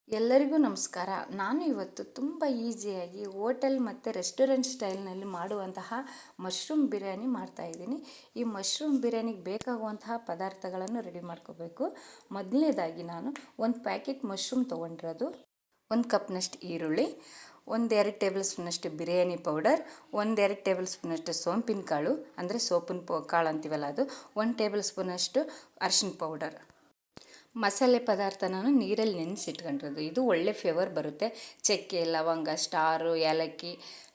ಎಲ್ಲರಿಗೂ ನಮಸ್ಕಾರ. ನಾನು ಇವತ್ತು ತುಂಬ ಈಸಿಯಾಗಿ ಹೋಟೆಲ್ ಮತ್ತು ರೆಸ್ಟೋರೆಂಟ್ ಸ್ಟೈಲ್ನಲ್ಲಿ ಮಾಡುವಂತಹ ಮಶ್ರೂಮ್ ಬಿರಿಯಾನಿ ಮಾಡ್ತಾಯಿದ್ದೀನಿ. ಈ ಮಶ್ರೂಮ್ ಬಿರಿಯಾನಿಗೆ ಬೇಕಾಗುವಂತಹ ಪದಾರ್ಥಗಳನ್ನು ರೆಡಿ ಮಾಡ್ಕೋಬೇಕು. ಮೊದಲನೇದಾಗಿ ನಾನು ಒಂದು ಪ್ಯಾಕೆಟ್ ಮಶ್ರೂಮ್ ತೊಗೊಂಡಿರೋದು, 1 ಕಪ್ನಷ್ಟು ಈರುಳ್ಳಿ, 1-2 ಟೇಬಲ್ ಸ್ಪೂನಷ್ಟು ಬಿರಿಯಾನಿ ಪೌಡರ್, 1-2 ಟೇಬಲ್ ಸ್ಪೂನಷ್ಟು ಸೋಂಪಿನ ಕಾಳು ಅಂದರೆ ಸೋಪಿನ ಕಾಳು ಅಂತೀವಲ್ಲ ಅದು, 1 ಟೇಬಲ್ ಸ್ಪೂನಷ್ಟು ಅರಿಶಿನ ಪೌಡರ್. ಮಸಾಲೆ ಪದಾರ್ಥ ನಾನು ನೀರಲ್ಲಿ ನೆನೆಸಿಟ್ಕೊಂಡಿರೋದು. ಇದು ಒಳ್ಳೆ ಫ್ಲೇವರ್ ಬರುತ್ತೆ. ಚಕ್ಕೆ, ಲವಂಗ, ಸ್ಟಾರು, ಏಲಕ್ಕಿ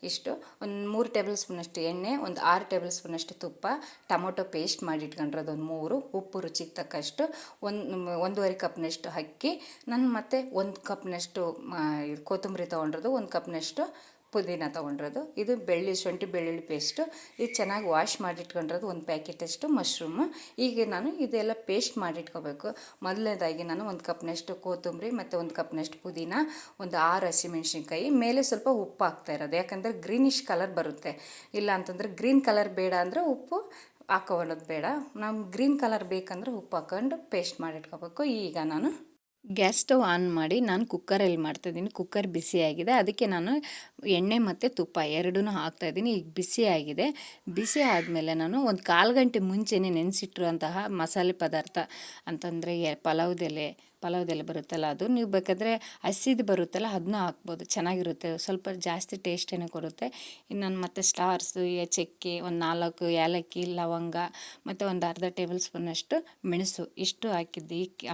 ಇಷ್ಟು, ಒಂದು 3 ಟೇಬಲ್ ಸ್ಪೂನಷ್ಟು ಎಣ್ಣೆ, ಒಂದು 6 ಟೇಬಲ್ ಸ್ಪೂನಷ್ಟು ತುಪ್ಪ, ಟೊಮೊಟೊ ಪೇಸ್ಟ್ ಮಾಡಿ ಇಟ್ಕೊಂಡಿರೋದು ಒಂದು 3, ಉಪ್ಪು ರುಚಿಗೆ ತಕ್ಕಷ್ಟು, 1.5 ಕಪ್ನಷ್ಟು ಅಕ್ಕಿ, ನಾನು ಮತ್ತು 1 ಕಪ್ನಷ್ಟು ಕೊತ್ತಂಬರಿ ತೊಗೊಂಡಿರೋದು, 1 ಕಪ್ನಷ್ಟು ಪುದೀನ ತೊಗೊಂಡಿರೋದು. ಇದು ಶುಂಠಿ ಬೆಳ್ಳುಳ್ಳಿ ಪೇಸ್ಟು. ಇದು ಚೆನ್ನಾಗಿ ವಾಶ್ ಮಾಡಿಟ್ಕೊಂಡಿರೋದು 1 ಪ್ಯಾಕೆಟಷ್ಟು ಮಶ್ರೂಮು. ಈಗ ನಾನು ಇದೆಲ್ಲ ಪೇಸ್ಟ್ ಮಾಡಿಟ್ಕೋಬೇಕು. ಮೊದಲನೇದಾಗಿ ನಾನು 1 ಕಪ್ನಷ್ಟು ಕೊತ್ತಂಬರಿ ಮತ್ತು 1 ಕಪ್ನಷ್ಟು ಪುದೀನ, ಒಂದು 6 ಹಸಿಮೆಣ್ಸಿನ್ಕಾಯಿ, ಮೇಲೆ ಸ್ವಲ್ಪ ಉಪ್ಪು ಹಾಕ್ತಾ ಇರೋದು, ಯಾಕಂದರೆ ಗ್ರೀನಿಶ್ ಕಲರ್ ಬರುತ್ತೆ. ಇಲ್ಲ ಅಂತಂದರೆ ಗ್ರೀನ್ ಕಲರ್ ಬೇಡ ಅಂದರೆ ಉಪ್ಪು ಹಾಕೊಳ್ಳೋದು ಬೇಡ. ನಮ್ಗೆ ಗ್ರೀನ್ ಕಲರ್ ಬೇಕಂದ್ರೆ ಉಪ್ಪು ಹಾಕೊಂಡು ಪೇಸ್ಟ್ ಮಾಡಿಟ್ಕೋಬೇಕು. ಈಗ ನಾನು ಗ್ಯಾಸ್ ಸ್ಟವ್ ಆನ್ ಮಾಡಿ ನಾನು ಕುಕ್ಕರಲ್ಲಿ ಮಾಡ್ತಾಯಿದ್ದೀನಿ. ಕುಕ್ಕರ್ ಬಿಸಿಯಾಗಿದೆ, ಅದಕ್ಕೆ ನಾನು ಎಣ್ಣೆ ಮತ್ತು ತುಪ್ಪ ಎರಡೂ ಹಾಕ್ತಾಯಿದ್ದೀನಿ. ಈಗ ಬಿಸಿಯಾಗಿದೆ. ಬಿಸಿ ಆದಮೇಲೆ ನಾನು ಒಂದು 1/4 ಗಂಟೆ ಮುಂಚೆನೇ ನೆನೆಸಿಟ್ಟಿರುವಂತಹ ಮಸಾಲೆ ಪದಾರ್ಥ ಅಂತಂದರೆ ಪಲಾವ್ದೆಲೆ ಬರುತ್ತಲ್ಲ ಅದು, ನೀವು ಬೇಕಾದರೆ ಹಸಿದು ಬರುತ್ತಲ್ಲ ಅದನ್ನ ಹಾಕ್ಬೋದು, ಚೆನ್ನಾಗಿರುತ್ತೆ, ಸ್ವಲ್ಪ ಜಾಸ್ತಿ ಟೇಸ್ಟೇನೆ ಕೊಡುತ್ತೆ. ಇನ್ನು ನಾನು ಮತ್ತು ಸ್ಟಾರ್ಸು, ಚಕ್ಕೆ, ಒಂದು 4 ಏಲಕ್ಕಿ, ಲವಂಗ ಮತ್ತು ಒಂದು ಅರ್ಧ ಟೇಬಲ್ ಸ್ಪೂನಷ್ಟು ಮೆಣಸು ಇಷ್ಟು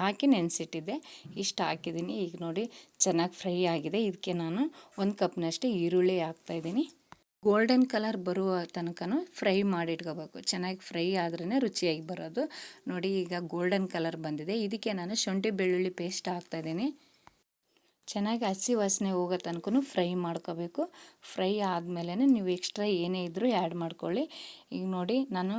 ಹಾಕಿ ನೆನೆಸಿಟ್ಟಿದ್ದೆ. ಇಷ್ಟು ಹಾಕಿದ್ದೀನಿ. ಈಗ ನೋಡಿ ಚೆನ್ನಾಗಿ ಫ್ರೈ ಆಗಿದೆ. ಇದಕ್ಕೆ ನಾನು 1 ಕಪ್ನಷ್ಟು ಈರುಳ್ಳಿ ಹಾಕ್ತಾಯಿದ್ದೀನಿ. ಗೋಲ್ಡನ್ ಕಲರ್ ಬರುವ ತನಕ ಫ್ರೈ ಮಾಡಿ ಇಟ್ಕೋಬೇಕು. ಚೆನ್ನಾಗಿ ಫ್ರೈ ಆದ್ರೇ ರುಚಿಯಾಗಿ ಬರೋದು. ನೋಡಿ ಈಗ ಗೋಲ್ಡನ್ ಕಲರ್ ಬಂದಿದೆ. ಇದಕ್ಕೆ ನಾನು ಶುಂಠಿ ಬೆಳ್ಳುಳ್ಳಿ ಪೇಸ್ಟ್ ಹಾಕ್ತಾಯಿದ್ದೀನಿ. ಚೆನ್ನಾಗಿ ಹಸಿ ವಾಸನೆ ಹೋಗೋ ತನಕ ಫ್ರೈ ಮಾಡ್ಕೋಬೇಕು. ಫ್ರೈ ಆದಮೇಲೆ ನೀವು ಎಕ್ಸ್ಟ್ರಾ ಏನೇ ಇದ್ದರೂ ಆ್ಯಡ್ ಮಾಡ್ಕೊಳ್ಳಿ. ಈಗ ನೋಡಿ ನಾನು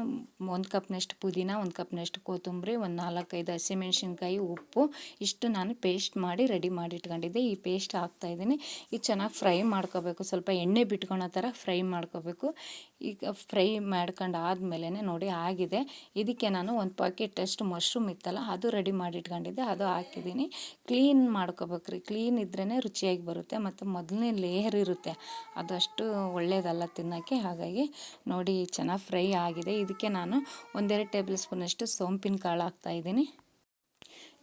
1 ಕಪ್ನಷ್ಟು ಪುದೀನ, 1 ಕಪ್ನಷ್ಟು ಕೊತ್ತಂಬರಿ, ಒಂದು 4-5 ಹಸಿಮೆಣ್ಸಿನ್ಕಾಯಿ, ಉಪ್ಪು ಇಷ್ಟು ನಾನು ಪೇಸ್ಟ್ ಮಾಡಿ ರೆಡಿ ಮಾಡಿ ಇಟ್ಕೊಂಡಿದ್ದೆ. ಈ ಪೇಸ್ಟ್ ಹಾಕ್ತಾಯಿದ್ದೀನಿ. ಇದು ಚೆನ್ನಾಗಿ ಫ್ರೈ ಮಾಡ್ಕೋಬೇಕು, ಸ್ವಲ್ಪ ಎಣ್ಣೆ ಬಿಟ್ಕೊಳೋ ಥರ ಫ್ರೈ ಮಾಡ್ಕೋಬೇಕು. ಈಗ ಫ್ರೈ ಮಾಡ್ಕೊಂಡು ಆದಮೇಲೆ ನೋಡಿ ಆಗಿದೆ. ಇದಕ್ಕೆ ನಾನು 1 ಪ್ಯಾಕೆಟಷ್ಟು ಮಶ್ರೂಮ್ ಇತ್ತಲ್ಲ ಅದು ರೆಡಿ ಮಾಡಿ ಇಟ್ಕೊಂಡಿದ್ದೆ, ಅದು ಹಾಕಿದ್ದೀನಿ. ಕ್ಲೀನ್ ಮಾಡ್ಕೋಬೇಕ್ರಿ. ಕ್ಲೀನ್ ಇದ್ರೇ ರುಚಿಯಾಗಿ ಬರುತ್ತೆ. ಮತ್ತು ಮೊದಲನೇ ಲೇಯರ್ ಇರುತ್ತೆ, ಅದು ಅಷ್ಟು ಒಳ್ಳೆಯದಲ್ಲ ತಿನ್ನೋಕ್ಕೆ. ಹಾಗಾಗಿ ನೋಡಿ ಚೆನ್ನಾಗಿ ಫ್ರೈ ಆಗಿದೆ. ಇದಕ್ಕೆ ನಾನು 1-2 ಟೇಬಲ್ ಸ್ಪೂನಷ್ಟು ಸೋಂಪಿನ ಕಾಳು ಹಾಕ್ತಾಯಿದ್ದೀನಿ.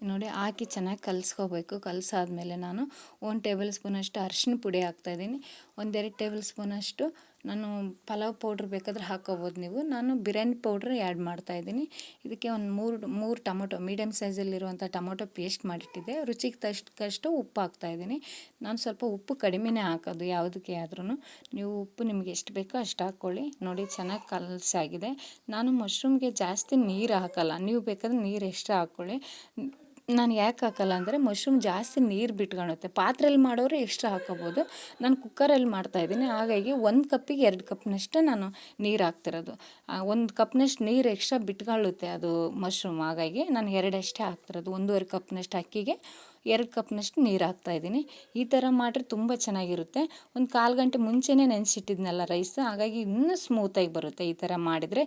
ನೋಡಿ ಹಾಕಿ ಚೆನ್ನಾಗಿ ಕಲಿಸ್ಕೋಬೇಕು. ಕಲಸಾದ್ಮೇಲೆ ನಾನು 1 ಟೇಬಲ್ ಸ್ಪೂನಷ್ಟು ಅರಿಶಿನ ಪುಡಿ ಹಾಕ್ತಾಯಿದ್ದೀನಿ. 1-2 ಟೇಬಲ್ ಸ್ಪೂನಷ್ಟು ನಾನು ಪಲಾವ್ ಪೌಡ್ರ್ ಬೇಕಾದರೆ ಹಾಕ್ಕೋಬೋದು ನೀವು. ನಾನು ಬಿರಿಯಾನಿ ಪೌಡ್ರ್ ಆ್ಯಡ್ ಮಾಡ್ತಾಯಿದ್ದೀನಿ. ಇದಕ್ಕೆ ಒಂದು 3 ಟೊಮೊಟೊ, ಮೀಡಿಯಮ್ ಸೈಜಲ್ಲಿರುವಂಥ ಟೊಮೊಟೊ ಪೇಸ್ಟ್ ಮಾಡಿಟ್ಟಿದ್ದೆ. ರುಚಿಗೆ ತಕ್ಕಷ್ಟು ಉಪ್ಪು ಹಾಕ್ತಾಯಿದ್ದೀನಿ. ನಾನು ಸ್ವಲ್ಪ ಉಪ್ಪು ಕಡಿಮೆನೇ ಹಾಕೋದು ಯಾವುದಕ್ಕೆ ಆದ್ರೂ. ನೀವು ಉಪ್ಪು ನಿಮಗೆ ಎಷ್ಟು ಬೇಕೋ ಅಷ್ಟು ಹಾಕ್ಕೊಳ್ಳಿ. ನೋಡಿ ಚೆನ್ನಾಗಿ ಕಲಸಾಗಿದೆ. ನಾನು ಮಶ್ರೂಮ್ಗೆ ಜಾಸ್ತಿ ನೀರು ಹಾಕೋಲ್ಲ, ನೀವು ಬೇಕಾದ್ರೆ ನೀರು ಎಕ್ಸ್ಟ್ರಾ ಹಾಕ್ಕೊಳ್ಳಿ. ನಾನು ಯಾಕೆ ಹಾಕಲ್ಲ ಅಂದರೆ ಮಶ್ರೂಮ್ ಜಾಸ್ತಿ ನೀರು ಬಿಟ್ಕೊಳುತ್ತೆ. ಪಾತ್ರೆಯಲ್ಲಿ ಮಾಡೋರು ಎಕ್ಸ್ಟ್ರಾ ಹಾಕೋಬೋದು. ನಾನು ಕುಕ್ಕರಲ್ಲಿ ಮಾಡ್ತಾಯಿದ್ದೀನಿ, ಹಾಗಾಗಿ 1 ಕಪ್ಪಿಗೆ 2 ಕಪ್ನಷ್ಟು ನಾನು ನೀರು ಹಾಕ್ತಿರೋದು. 1 ಕಪ್ನಷ್ಟು ನೀರು ಎಕ್ಸ್ಟ್ರಾ ಬಿಟ್ಕೊಳ್ಳುತ್ತೆ ಅದು ಮಶ್ರೂಮ್, ಹಾಗಾಗಿ ನಾನು 2 ಅಷ್ಟೇ ಹಾಕ್ತಿರೋದು. 1.5 ಕಪ್ನಷ್ಟು ಅಕ್ಕಿಗೆ 2 ಕಪ್ನಷ್ಟು ನೀರು ಹಾಕ್ತಾಯಿದ್ದೀನಿ. ಈ ಥರ ಮಾಡಿದ್ರೆ ತುಂಬ ಚೆನ್ನಾಗಿರುತ್ತೆ. ಒಂದು 1/4 ಗಂಟೆ ಮುಂಚೆನೇ ನೆನೆಸಿಟ್ಟಿದ್ನಲ್ಲ ರೈಸ್, ಹಾಗಾಗಿ ಇನ್ನೂ ಸ್ಮೂತಾಗಿ ಬರುತ್ತೆ ಈ ಥರ ಮಾಡಿದರೆ.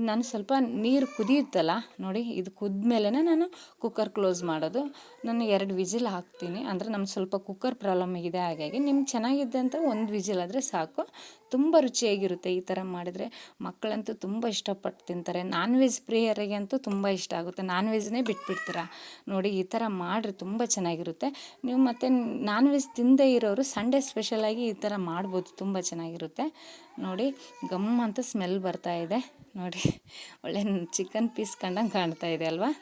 ನಾನು ಸ್ವಲ್ಪ ನೀರು ಕುದಿಯುತ್ತಲ್ಲ ನೋಡಿ, ಇದು ಕುದ್ಮೇಲೆ ನಾನು ಕುಕ್ಕರ್ ಕ್ಲೋಸ್ ಮಾಡೋದು. ನಾನು 2 ವಿಜಿಲ್ ಹಾಕ್ತೀನಿ, ಅಂದರೆ ನಮ್ಗೆ ಸ್ವಲ್ಪ ಕುಕ್ಕರ್ ಪ್ರಾಬ್ಲಮ್ ಇದೆ. ಹಾಗಾಗಿ ನಿಮ್ಗೆ ಚೆನ್ನಾಗಿದೆ ಅಂತ 1 ವಿಜಿಲ್ ಆದರೆ ಸಾಕು. ತುಂಬ ರುಚಿಯಾಗಿರುತ್ತೆ ಈ ಥರ ಮಾಡಿದರೆ. ಮಕ್ಕಳಂತೂ ತುಂಬ ಇಷ್ಟಪಟ್ಟು ತಿಂತಾರೆ. ನಾನ್ ವೆಜ್ ಪ್ರಿಯರಿಗಂತೂ ತುಂಬ ಇಷ್ಟ ಆಗುತ್ತೆ. ನಾನ್ ವೆಜ್ನೇ ಬಿಟ್ಬಿಡ್ತೀರ. ನೋಡಿ ಈ ಥರ ಮಾಡಿರಿ, ತುಂಬ ಚೆನ್ನಾಗಿರುತ್ತೆ. ನೀವು ಮತ್ತು ನಾನ್ ವೆಜ್ ತಿನ್ನದೇ ಇರೋರು ಸಂಡೇ ಸ್ಪೆಷಲಾಗಿ ಈ ಥರ ಮಾಡ್ಬೋದು, ತುಂಬ ಚೆನ್ನಾಗಿರುತ್ತೆ. ನೋಡಿ ಗಮ್ ಅಂತ ಸ್ಮೆಲ್ ಬರ್ತಾಯಿದೆ. ನೋಡಿ ಒಳ್ಳೆ ಚಿಕನ್ ಪೀಸ್ ಕಂಡಂಗೆ ಕಾಣ್ತಾಯಿದೆ ಅಲ್ವಾ?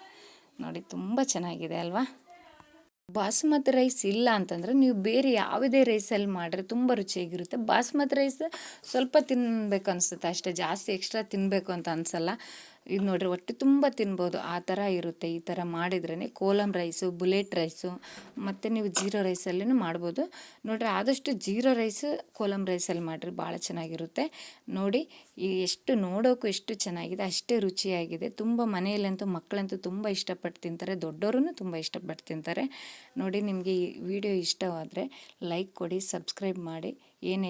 ನೋಡಿ ತುಂಬ ಚೆನ್ನಾಗಿದೆ ಅಲ್ವಾ? ಬಾಸುಮತಿ ರೈಸ್ ಇಲ್ಲ ಅಂತಂದರೆ ನೀವು ಬೇರೆ ಯಾವುದೇ ರೈಸಲ್ಲಿ ಮಾಡಿದ್ರೆ ತುಂಬ ರುಚಿಯಾಗಿರುತ್ತೆ. ಬಾಸುಮತಿ ರೈಸ್ ಸ್ವಲ್ಪ ತಿನ್ನಬೇಕು ಅನಿಸುತ್ತೆ ಅಷ್ಟೇ, ಜಾಸ್ತಿ ಎಕ್ಸ್ಟ್ರಾ ತಿನ್ನಬೇಕು ಅಂತ ಅನಿಸಲ್ಲ. ಇದು ನೋಡಿರಿ ಹೊಟ್ಟೆ ತುಂಬ ತಿನ್ಬೋದು, ಆ ಥರ ಇರುತ್ತೆ. ಈ ಥರ ಮಾಡಿದ್ರೇ ಕೋಲಮ್ ರೈಸು, ಬುಲೆಟ್ ರೈಸು ಮತ್ತು ನೀವು ಜೀರಾ ರೈಸಲ್ಲೂ ಮಾಡ್ಬೋದು. ನೋಡಿರಿ ಆದಷ್ಟು ಜೀರಾ ರೈಸು ಕೋಲಮ್ ರೈಸಲ್ಲಿ ಮಾಡಿರಿ, ಭಾಳ ಚೆನ್ನಾಗಿರುತ್ತೆ. ನೋಡಿ ಎಷ್ಟು ನೋಡೋಕ್ಕೂ ಎಷ್ಟು ಚೆನ್ನಾಗಿದೆ, ಅಷ್ಟೇ ರುಚಿಯಾಗಿದೆ. ತುಂಬ ಮನೆಯಲ್ಲಂತೂ ಮಕ್ಕಳಂತೂ ತುಂಬ ಇಷ್ಟಪಟ್ಟು ತಿಂತಾರೆ, ದೊಡ್ಡವರು ತುಂಬ ಇಷ್ಟಪಟ್ಟು ತಿಂತಾರೆ. ನೋಡಿ ನಿಮಗೆ ಈ ವಿಡಿಯೋ ಇಷ್ಟವಾದರೆ ಲೈಕ್ ಕೊಡಿ, ಸಬ್ಸ್ಕ್ರೈಬ್ ಮಾಡಿ. ಏನೇ